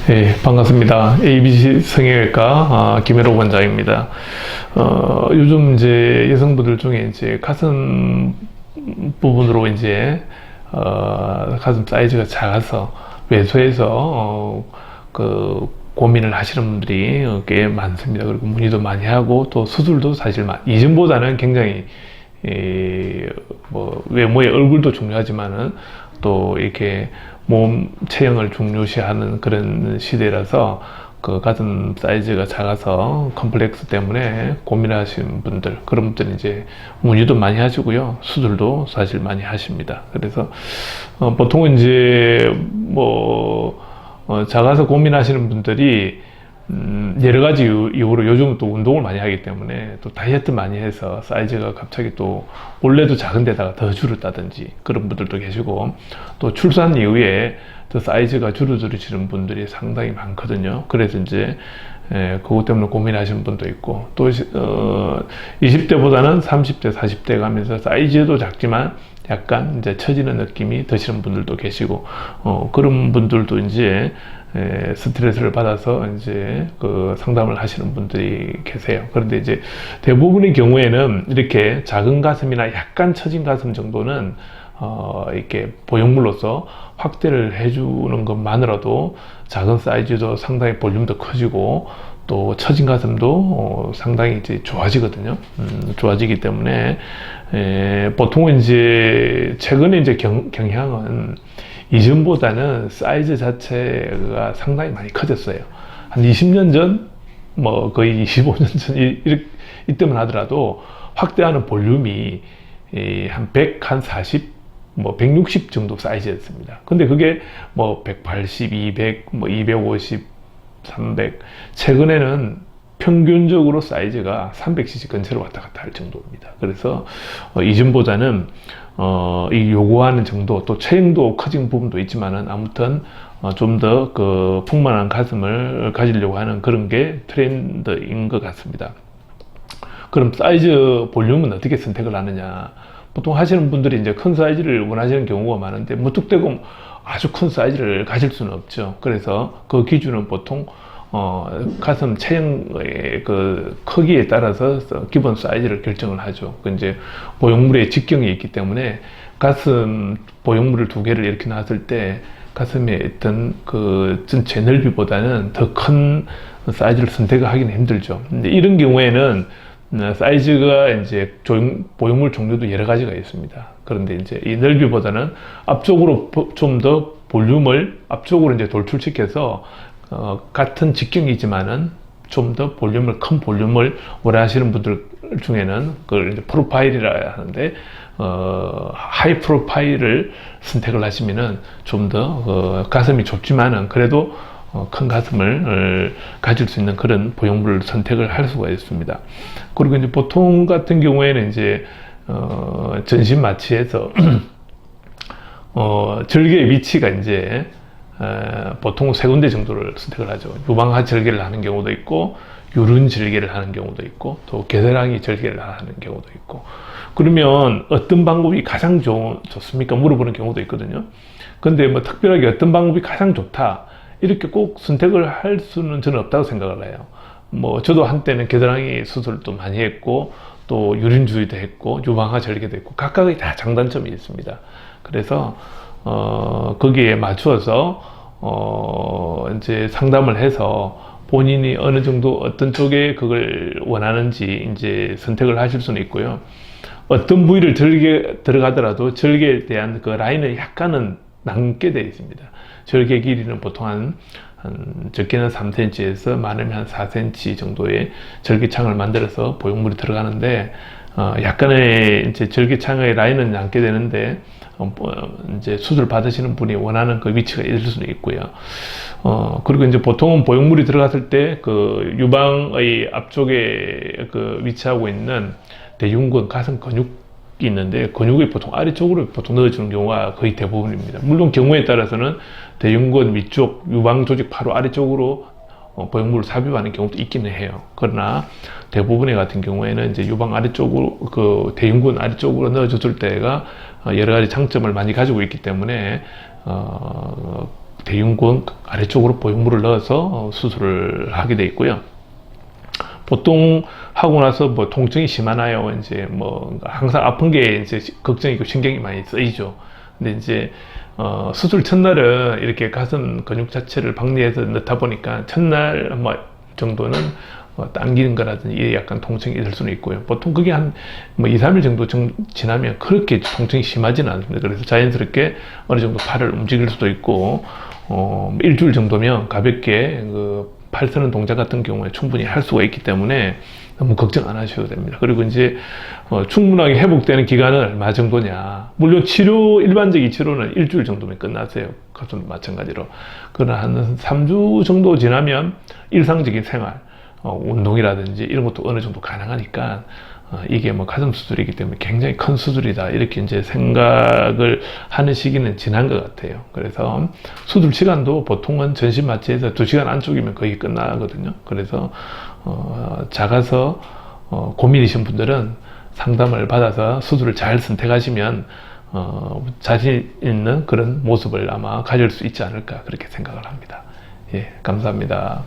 네, 반갑습니다. ABC 성형외과 김혜록 원장입니다. 요즘 이제 여성분들 중에 이제 가슴 부분으로 이제 가슴 사이즈가 작아서 외소해서 고민을 하시는 분들이 꽤 많습니다. 그리고 문의도 많이 하고 또 수술도 사실 이전보다는 굉장히 외모의 얼굴도 중요하지만은 또 이렇게 몸 체형을 중요시하는 그런 시대라서 그 가슴 사이즈가 작아서 컴플렉스 때문에 고민하시는 분들, 그런 분들은 이제 문의도 많이 하시고요, 수술도 사실 많이 하십니다. 그래서 보통은 이제 작아서 고민하시는 분들이 여러 가지 이유로 요즘 또 운동을 많이 하기 때문에 또 다이어트 많이 해서 사이즈가 갑자기 또 원래도 작은 데다가 더 줄었다든지 그런 분들도 계시고, 또 출산 이후에 더 사이즈가 줄어들으시는 분들이 상당히 많거든요. 그래서 이제 그것 때문에 고민하시는 분도 있고, 또 20대보다는 30대, 40대 가면서 사이즈도 작지만 약간 이제 처지는 느낌이 드시는 분들도 계시고, 그런 분들도 이제 스트레스를 받아서 이제 상담을 하시는 분들이 계세요. 그런데 이제 대부분의 경우에는 이렇게 작은 가슴이나 약간 처진 가슴 정도는 이렇게 보형물로서 확대를 해주는 것만으로도 작은 사이즈도 상당히 볼륨도 커지고 또 처진 가슴도 상당히 이제 좋아지거든요. 좋아지기 때문에 보통은 이제 최근에 이제 경향은 이전보다는 사이즈 자체가 상당히 많이 커졌어요. 한 20년 전, 거의 25년 전 이때만 하더라도 확대하는 볼륨이 한 100, 한 40, 160 정도 사이즈였습니다. 근데 그게 180, 200, 250, 300, 최근에는 평균적으로 사이즈가 300cc 근처로 왔다 갔다 할 정도입니다. 그래서 이전보다는 이 요구하는 정도, 또 체형도 커진 부분도 있지만은 아무튼 좀 더 풍만한 가슴을 가지려고 하는 그런 게 트렌드인 것 같습니다. 그럼 사이즈 볼륨은 어떻게 선택을 하느냐? 보통 하시는 분들이 이제 큰 사이즈를 원하시는 경우가 많은데 무턱대고 아주 큰 사이즈를 가질 수는 없죠. 그래서 그 기준은 보통 가슴 체형의 크기에 따라서 기본 사이즈를 결정을 하죠. 이제 보형물의 직경이 있기 때문에 가슴 보형물을 두 개를 이렇게 놨을 때 가슴의 어떤 전체 넓이보다는 더 큰 사이즈를 선택하기는 힘들죠. 근데 이런 경우에는 사이즈가 이제 보형물 종류도 여러 가지가 있습니다. 그런데 이제 이 넓이보다는 앞쪽으로 좀 더 볼륨을 앞쪽으로 이제 돌출시켜서 같은 직경이지만은 좀 더 큰 볼륨을 원하시는 분들 중에는 그걸 이제 프로파일이라 하는데, 하이 프로파일을 선택을 하시면은 좀 더 가슴이 좁지만은 그래도 큰 가슴을 가질 수 있는 그런 보형물을 선택을 할 수가 있습니다. 그리고 이제 보통 같은 경우에는 이제 전신 마취에서 절개의 위치가 이제 보통 세 군데 정도를 선택을 하죠. 유방하 절개를 하는 경우도 있고, 유륜 절개를 하는 경우도 있고, 또 겨드랑이 절개를 하는 경우도 있고. 그러면 어떤 방법이 가장 좋습니까? 물어보는 경우도 있거든요. 근데 특별하게 어떤 방법이 가장 좋다, 이렇게 꼭 선택을 할 수는 저는 없다고 생각을 해요. 저도 한때는 겨드랑이 수술도 많이 했고, 또 유륜주의도 했고, 유방하 절개도 했고, 각각의 다 장단점이 있습니다. 그래서 거기에 맞추어서 이제 상담을 해서 본인이 어느 정도 어떤 쪽에 그걸 원하는지 이제 선택을 하실 수는 있고요. 어떤 부위를 들어가더라도 절개에 대한 그 라인을 약간은 남게 되어 있습니다. 절개 길이는 보통 한 적게는 3cm에서 많으면 한 4cm 정도의 절개창을 만들어서 보형물이 들어가는데, 약간의 이제 절개창의 라인은 남게 되는데, 이제 수술 받으시는 분이 원하는 그 위치가 있을 수는 있고요. 그리고 이제 보통은 보형물이 들어갔을 때 유방의 앞쪽에 위치하고 있는 대흉근 가슴 근육이 있는데, 근육이 보통 아래쪽으로 넣어주는 경우가 거의 대부분입니다. 물론 경우에 따라서는 대흉근 위쪽 유방 조직 바로 아래쪽으로 보형물을 삽입하는 경우도 있기는 해요. 그러나 대부분의 같은 경우에는 이제 유방 아래쪽으로 대흉근 아래쪽으로 넣어줬을 때가 여러 가지 장점을 많이 가지고 있기 때문에 대흉근 아래쪽으로 보형물을 넣어서 수술을 하게 돼 있고요. 보통 하고 나서 뭐 통증이 심하나요? 이제 뭐 항상 아픈 게 이제 걱정이고 신경이 많이 쓰이죠. 근데 이제 수술 첫날은 이렇게 가슴 근육 자체를 박리해서 넣다 보니까 첫날 뭐 정도는 당기는 거라든지 약간 통증이 있을 수는 있고요. 보통 그게 한 뭐 2, 3일 정도 지나면 그렇게 통증이 심하지는 않습니다. 그래서 자연스럽게 어느 정도 팔을 움직일 수도 있고, 일주일 정도면 가볍게 팔 쓰는 동작 같은 경우에 충분히 할 수가 있기 때문에 너무 걱정 안 하셔도 됩니다. 그리고 이제 충분하게 회복되는 기간은 얼마 정도냐. 물론 일반적인 치료는 일주일 정도면 끝나세요. 그것도 마찬가지로. 그러나 한 3주 정도 지나면 일상적인 생활, 운동이라든지 이런 것도 어느 정도 가능하니까, 이게 뭐 가슴 수술이기 때문에 굉장히 큰 수술이다, 이렇게 이제 생각을 하는 시기는 지난 것 같아요. 그래서 수술 시간도 보통은 전신 마취에서 2시간 안쪽이면 거의 끝나거든요. 그래서 작아서 고민이신 분들은 상담을 받아서 수술을 잘 선택하시면 자신 있는 그런 모습을 아마 가질 수 있지 않을까, 그렇게 생각을 합니다. 예, 감사합니다.